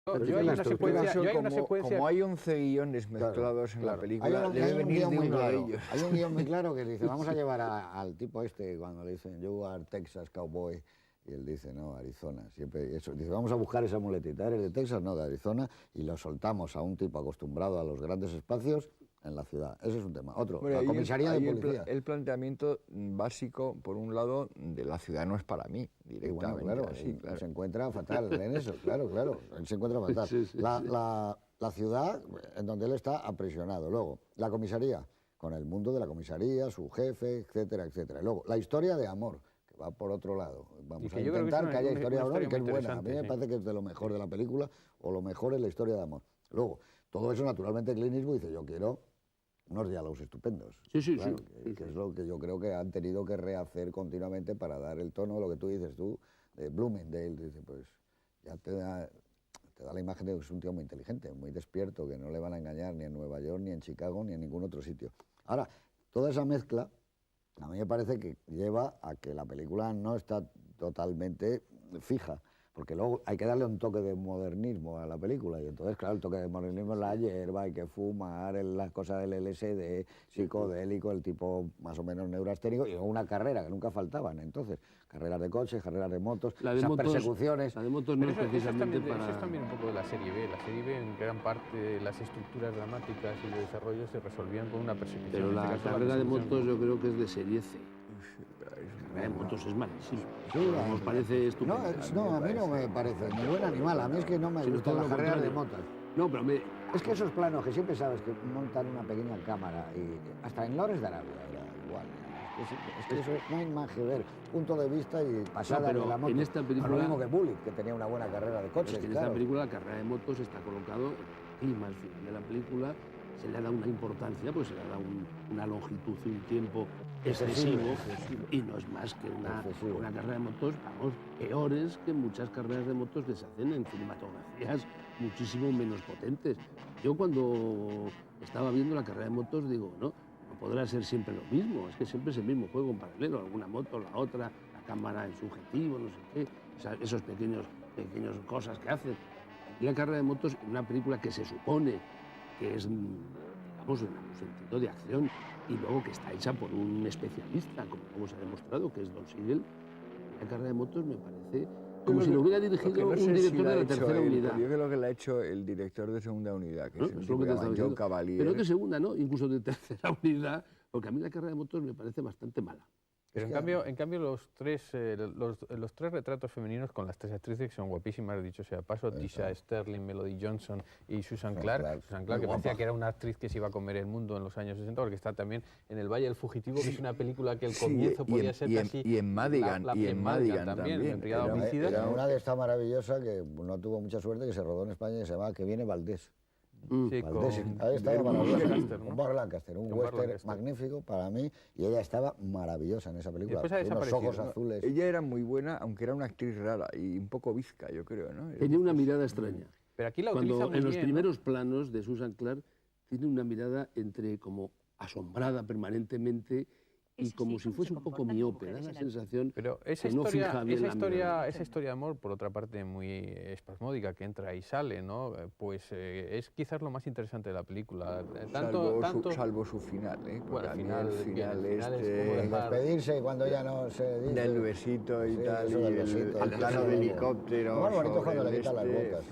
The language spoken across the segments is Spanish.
Pero Yo hay una secuencia, como hay 11 guiones mezclados en la película, debe venir de uno de ellos. Hay un guión muy claro que dice, vamos a llevar al tipo este, cuando le dicen, you are Texas Cowboy, y él dice, no, Arizona, siempre eso. Dice, vamos a buscar esa muletita, ¿eres de Texas? No, de Arizona, y lo soltamos a un tipo acostumbrado a los grandes espacios en la ciudad. Ese es un tema. Otro, Bueno, la comisaría de policía. El planteamiento básico, por un lado, de la ciudad no es para mí, directamente. Bueno, claro, así, claro. se encuentra fatal en eso, claro, él se encuentra fatal. La ciudad en donde él está aprisionado. Luego, la comisaría, con el mundo de la comisaría, su jefe, etcétera, etcétera. Luego, la historia de amor, que va por otro lado. Vamos a intentar que haya historia de amor y que es buena. A mí me parece que es de lo mejor de la película, o lo mejor es la historia de amor. Luego, todo eso, naturalmente, Clint Eastwood dice, yo quiero unos diálogos estupendos. Claro, que es lo que yo creo que han tenido que rehacer continuamente para dar el tono, lo que tú dices tú, de Bloomingdale, dice, pues ya te da la imagen de que es un tío muy inteligente, muy despierto, que no le van a engañar ni en Nueva York, ni en Chicago, ni en ningún otro sitio. Ahora, toda esa mezcla, a mí me parece que lleva a que la película no está totalmente fija, porque luego hay que darle un toque de modernismo a la película, y entonces, claro, el toque de modernismo es la hierba, hay que fumar, las cosas del LSD, psicodélico, el tipo más o menos neurasténico, y una carrera, que nunca faltaban, entonces, carreras de coches, carreras de motos, esas persecuciones. La de motos no es precisamente Eso es también un poco de la serie B. La serie B, en gran parte, las estructuras dramáticas y de desarrollo se resolvían con una persecución. Pero la carrera de motos yo creo que es de serie C. La de motos es malísima. Nos parece estupendo. No, a mí no me parece ni buena ni mala. A mí es que no me gusta la carrera de motos. No, pero es que esos planos que siempre sabes que montan una pequeña cámara y hasta en Lawrence de Arabia era igual. Es que eso no hay más que ver. Punto de vista y pasada de la moto. En esta película, lo mismo que Bullitt, que tenía una buena carrera de coches. Es que en esta película la carrera de motos está colocado en el clima al final de la película. Se le ha dado una importancia, pues se le ha dado una longitud y un tiempo excesivo, y no es más que una carrera de motos, vamos, peores que muchas carreras de motos que se hacen en cinematografías muchísimo menos potentes. Yo cuando estaba viendo la carrera de motos digo, no podrá ser siempre lo mismo, es que siempre es el mismo juego en paralelo, alguna moto, la otra, la cámara en subjetivo, no sé qué, esos pequeños cosas que hacen. Y la carrera de motos en una película que se supone que es, digamos, en un sentido de acción, y luego que está hecha por un especialista, como se ha demostrado, que es Don Siegel. La carrera de motos me parece como si lo hubiera dirigido un director de la tercera unidad. Yo creo que lo ha hecho el director de segunda unidad, que es un tipo que se llama Joe Cavalier. Pero de segunda, ¿no? Incluso de tercera unidad, porque a mí la carrera de motos me parece bastante mala. Pero en cambio los tres retratos femeninos con las tres actrices que son guapísimas, dicho sea paso, Tisha Sterling, Melody Johnson y Susan Clark. Susan Clark, que parecía que era una actriz que se iba a comer el mundo en los años 60, porque está también en El Valle del Fugitivo, que es una película que el comienzo podía ser casi... Y en Madigan, también. En Brigada Homicida. Era una de esta maravillosa que no tuvo mucha suerte, que se rodó en España y se llama Que viene Valdés. Sí, ahí estaba maravillosa, con Burt Lancaster, un western magnífico para mí, y ella estaba maravillosa en esa película, unos ojos azules. Ella era muy buena, aunque era una actriz rara y un poco bizca, yo creo, ¿no? Tenía una mirada extraña. Pero aquí la utiliza muy en los bien, primeros planos de Susan Clark tiene una mirada entre como asombrada permanentemente y como si fuese un poco miope, da la sensación pero esa que no fija bien esa historia de amor, por otra parte muy espasmódica, que entra y sale, ¿no? Pues es quizás lo más interesante de la película. Salvo su final, ¿eh? Bueno, el final es despedirse y cuando ya no se dice... Del besito y tal, y el plano de helicóptero. Lo más bonito es cuando le quitan las botas.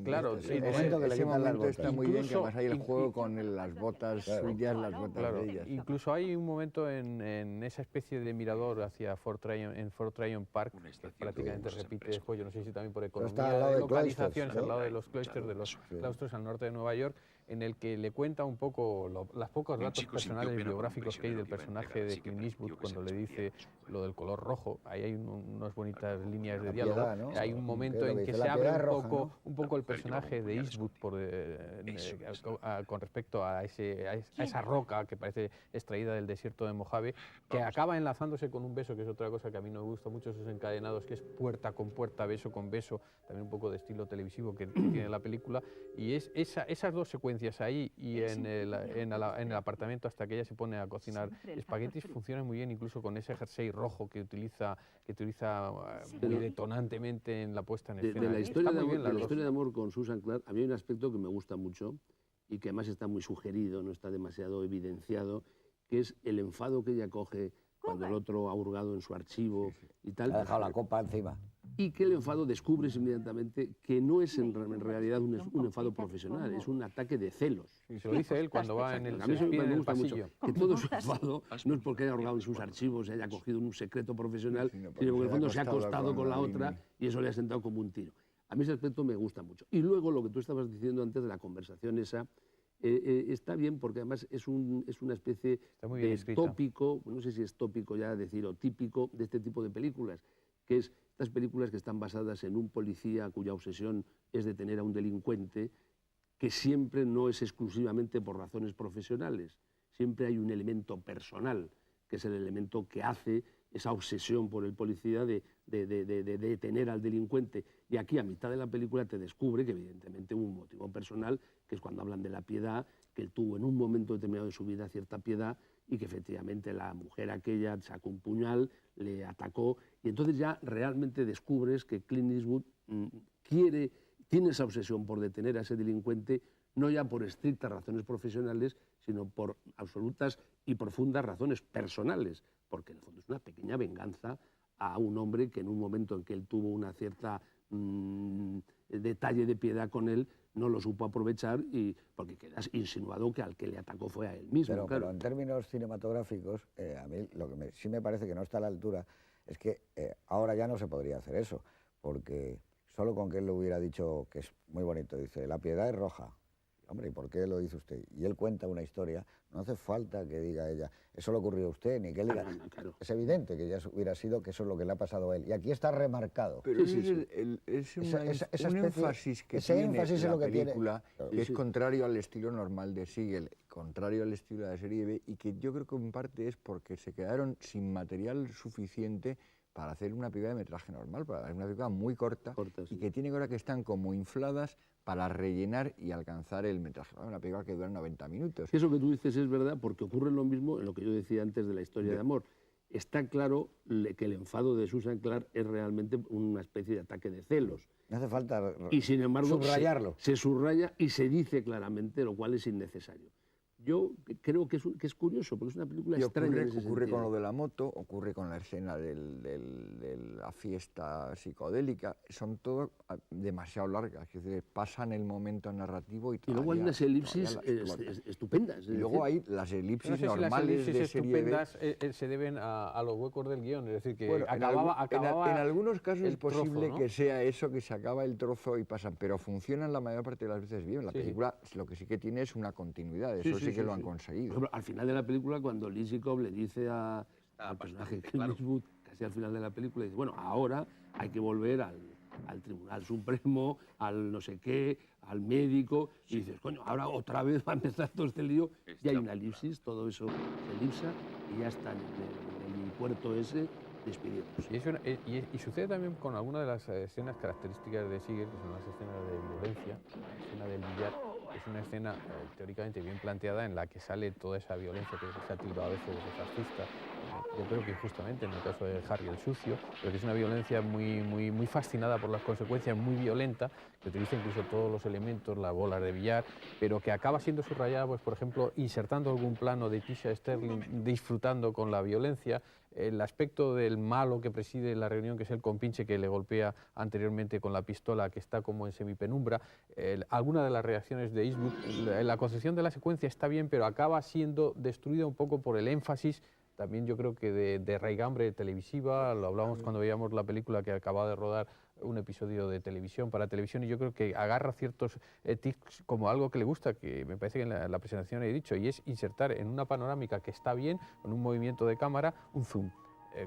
Claro, sí, ese momento está muy bien, que además hay el juego con las botas suyas, las botas de ellas. Incluso hay un momento en esa especie de mirador hacia Fort Tryon Park, que prácticamente repite después, yo no sé si también por economía de localizaciones, al lado de los cloisters, de los claustros al norte de Nueva York, en el que le cuenta un poco las pocos datos personales y biográficos que hay del personaje de Clint Eastwood cuando le dice lo del color rojo. Ahí hay unas bonitas líneas de diálogo. ¿No? Hay un momento en que se abre un poco el personaje de Eastwood con respecto a esa roca que parece extraída del desierto de Mojave, que acaba enlazándose con un beso, que es otra cosa que a mí no me gusta mucho, esos encadenados, que es puerta con puerta, beso con beso, también un poco de estilo televisivo que tiene la película, y es esas dos secuencias secuencias ahí y en el apartamento hasta que ella se pone a cocinar espaguetis funcionan muy bien, incluso con ese jersey rojo que utiliza muy detonantemente en la puesta en escena. De la historia de amor con Susan Clark, a mí hay un aspecto que me gusta mucho y que además está muy sugerido, no está demasiado evidenciado, que es el enfado que ella coge cuando el otro ha hurgado en su archivo y tal. Ha dejado la copa encima. Y que el enfado descubres inmediatamente que no es en realidad un enfado profesional, es un ataque de celos. Y se lo dice él cuando va en el, a mí me gusta pasillo. mucho que todo su enfado no es porque haya hurgado en sus archivos, se haya cogido un secreto profesional, sino porque en el fondo se ha acostado con la otra y eso le ha sentado como un tiro. A mí ese aspecto me gusta mucho. Y luego lo que tú estabas diciendo antes de la conversación esa, está bien porque además es una especie de tópico, no sé si es tópico ya decir, o típico de este tipo de películas, que es estas películas que están basadas en un policía cuya obsesión es detener a un delincuente, que siempre no es exclusivamente por razones profesionales, siempre hay un elemento personal, que es el elemento que hace esa obsesión por el policía de detener al delincuente. Y aquí, a mitad de la película, te descubre que evidentemente hubo un motivo personal, que es cuando hablan de la piedad, que él tuvo en un momento determinado de su vida cierta piedad y que efectivamente la mujer aquella sacó un puñal, le atacó, y entonces ya realmente descubres que Clint Eastwood tiene esa obsesión por detener a ese delincuente, no ya por estrictas razones profesionales, sino por absolutas y profundas razones personales, porque en el fondo es una pequeña venganza a un hombre que en un momento en que él tuvo una cierta detalle de piedad con él, no lo supo aprovechar y porque quedas insinuado que al que le atacó fue a él mismo. Pero, claro. pero en términos cinematográficos, a mí lo que sí me parece que no está a la altura es que ahora ya no se podría hacer eso, porque solo con que él le hubiera dicho, que es muy bonito, dice, la piedad es roja. Hombre, ¿y por qué lo dice usted? Y él cuenta una historia, no hace falta que diga ella, eso le ocurrió a usted, ni que él diga. Claro. Es evidente que ya hubiera sido que eso es lo que le ha pasado a él. Y aquí está remarcado. Pero es un énfasis que tiene la película, que es contrario al estilo normal de Siegel, contrario al estilo de la serie B, y que yo creo que en parte es porque se quedaron sin material suficiente para hacer una película de metraje normal, para hacer una película muy corta y que tiene cosas que están como infladas para rellenar y alcanzar el metraje. Una película que dura 90 minutos. Eso que tú dices es verdad, porque ocurre lo mismo en lo que yo decía antes de la historia de amor. Está claro que el enfado de Susan Clark es realmente una especie de ataque de celos. No hace falta y sin embargo, subrayarlo. Se subraya y se dice claramente, lo cual es innecesario. Yo creo que es curioso, porque es una película extraña. Ocurre con lo de la moto, ocurre con la escena de la fiesta psicodélica, son todo demasiado largas, es decir, pasan el momento narrativo y luego hay unas elipsis estupendas. Y luego hay las elipsis normales de serie B. Se deben a los huecos del guión, es decir, que bueno, acababa en algunos casos es posible trozo, ¿no? Que sea eso, que se acaba el trozo y pasan, pero funcionan la mayor parte de las veces bien. La película lo que sí que tiene es una continuidad, eso sí que lo han conseguido. Por ejemplo, al final de la película, cuando Lisikov le dice al personaje Clint Eastwood, casi al final de la película, dice, bueno, ahora hay que volver al Tribunal Supremo, al no sé qué, al médico, y dices, coño, ahora otra vez va a empezar todo este lío, y hay una elipsis, todo eso se elipsa, y ya está en el puerto ese despidiéndose. Y sucede también con algunas de las escenas características de Siegel, que son las escenas de violencia, la escena del billar. Es una escena teóricamente bien planteada en la que sale toda esa violencia que se ha tildado a veces de fascista. Yo creo que justamente en el caso de Harry el Sucio, pero que es una violencia muy fascinada por las consecuencias, muy violenta, que utiliza incluso todos los elementos, las bolas de billar, pero que acaba siendo subrayada, pues, por ejemplo, insertando algún plano de Tisha Sterling disfrutando con la violencia, el aspecto del malo que preside la reunión, que es el compinche que le golpea anteriormente con la pistola, que está como en semipenumbra. Alguna de las reacciones de Eastwood, la concepción de la secuencia está bien, pero acaba siendo destruida un poco por el énfasis, también yo creo que de raigambre televisiva. Lo hablamos cuando veíamos la película que acababa de rodar un episodio de televisión para televisión, y yo creo que agarra ciertos tics como algo que le gusta, que me parece que en la presentación he dicho, y es insertar en una panorámica que está bien, con un movimiento de cámara, un zoom.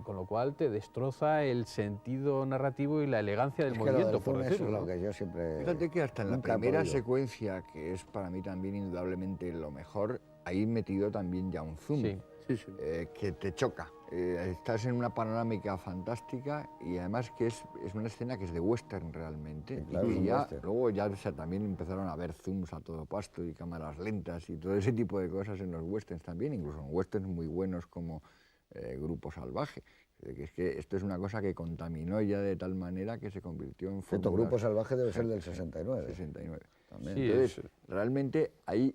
Con lo cual te destroza el sentido narrativo y la elegancia del movimiento, por decirlo. Es lo que yo siempre... Fíjate que hasta en la primera secuencia, que es para mí también indudablemente lo mejor, ahí metido también ya un zoom. Que te choca. estás en una panorámica fantástica y además que es una escena que es de western realmente. Sí, claro, y ya, luego ya también empezaron a haber zooms a todo pasto y cámaras lentas y todo ese tipo de cosas en los westerns también, incluso en westerns muy buenos como Grupo Salvaje. Es que esto es una cosa que contaminó ya de tal manera que se convirtió en... Grupo Salvaje debe ser del 69. 69. También. Sí, entonces, realmente hay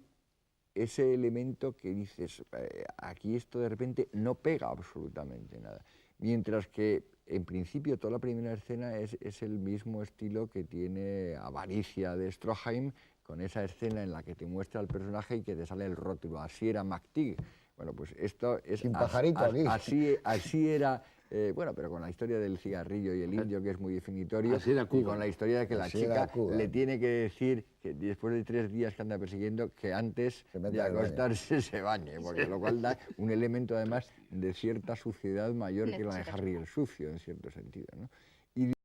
ese elemento que dices, aquí esto de repente no pega absolutamente nada. Mientras que, en principio, toda la primera escena es el mismo estilo que tiene Avaricia de Stroheim, con esa escena en la que te muestra el personaje y que te sale el rótulo, así era McTeague. Bueno, pues esto es... Sin pajarito aquí. Así era... bueno, pero con la historia del cigarrillo y el indio, que es muy definitorio, así era Cuba. Y con la historia de que la chica le tiene que decir que después de 3 días que anda persiguiendo, que antes de acostarse se bañe, porque lo cual da un elemento además de cierta suciedad mayor que la de Harry el sucio, en cierto sentido, ¿no?